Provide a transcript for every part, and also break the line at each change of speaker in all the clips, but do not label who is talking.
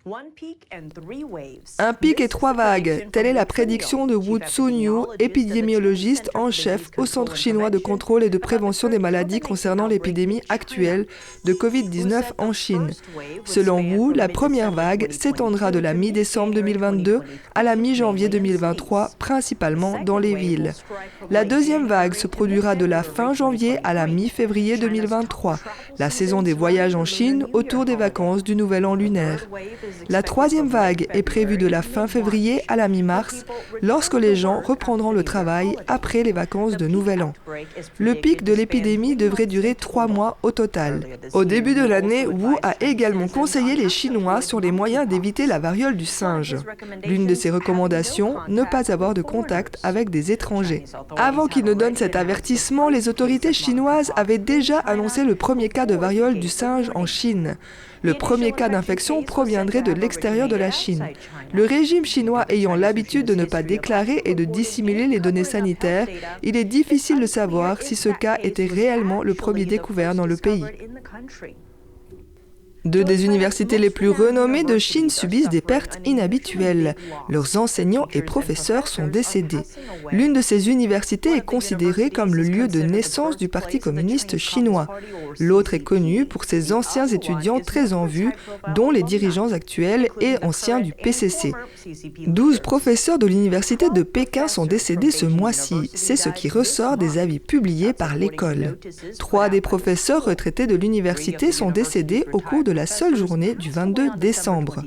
Un pic et 3 vagues, telle est la prédiction de Wu Zhonyu, épidémiologiste en chef au Centre chinois de contrôle et de prévention des maladies concernant l'épidémie actuelle de Covid-19 en Chine. Selon Wu, la première vague s'étendra de la mi-décembre 2022 à la mi-janvier 2023, principalement dans les villes. La deuxième vague se produira de la fin janvier à la mi-février 2023, la saison des voyages en Chine autour des vacances du Nouvel An lunaire. La troisième vague est prévue de la fin février à la mi-mars, lorsque les gens reprendront le travail après les vacances de Nouvel An. Le pic de l'épidémie devrait durer 3 mois au total. Au début de l'année, Wu a également conseillé les Chinois sur les moyens d'éviter la variole du singe. L'une de ses recommandations, ne pas avoir de contact avec des étrangers. Avant qu'il ne donne cet avertissement, les autorités chinoises avaient déjà annoncé le premier cas de variole du singe en Chine. Le premier cas d'infection proviendrait de l'extérieur de la Chine. Le régime chinois ayant l'habitude de ne pas déclarer et de dissimuler les données sanitaires, il est difficile de savoir si ce cas était réellement le premier découvert dans le pays. Deux des universités les plus renommées de Chine subissent des pertes inhabituelles. Leurs enseignants et professeurs sont décédés. L'une de ces universités est considérée comme le lieu de naissance du Parti communiste chinois. L'autre est connue pour ses anciens étudiants très en vue, dont les dirigeants actuels et anciens du PCC. 12 professeurs de l'université de Pékin sont décédés ce mois-ci. C'est ce qui ressort des avis publiés par l'école. 3 des professeurs retraités de l'université sont décédés au cours de la seule journée du 22 décembre.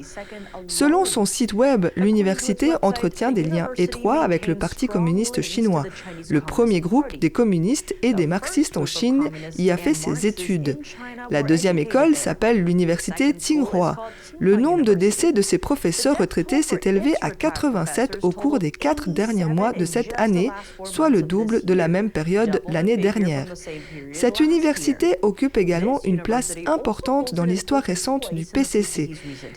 Selon son site web, l'université entretient des liens étroits avec le Parti communiste chinois. Le premier groupe des communistes et des marxistes en Chine y a fait ses études. La deuxième école s'appelle l'université Tsinghua. Le nombre de décès de ces professeurs retraités s'est élevé à 87 au cours des 4 derniers mois de cette année, soit le double de la même période l'année dernière. Cette université occupe également une place importante dans l'histoire récente du PCC.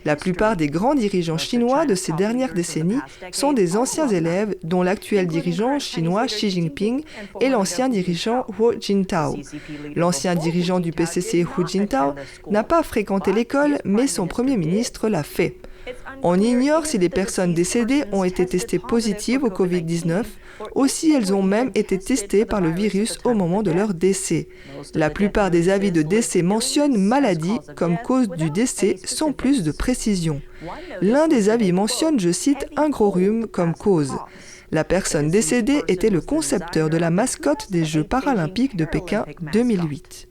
La plupart des grands dirigeants chinois de ces dernières décennies sont des anciens élèves, dont l'actuel dirigeant chinois Xi Jinping et l'ancien dirigeant Hu Jintao. L'ancien dirigeant du PCC Hu Jintao n'a pas fréquenté l'école, mais son premier ministre l'a fait. On ignore si les personnes décédées ont été testées positives au Covid-19, ou si elles ont même été testées par le virus au moment de leur décès. La plupart des avis de décès mentionnent maladie comme cause du décès sans plus de précision. L'un des avis mentionne, je cite, un gros rhume comme cause. La personne décédée était le concepteur de la mascotte des Jeux paralympiques de Pékin 2008.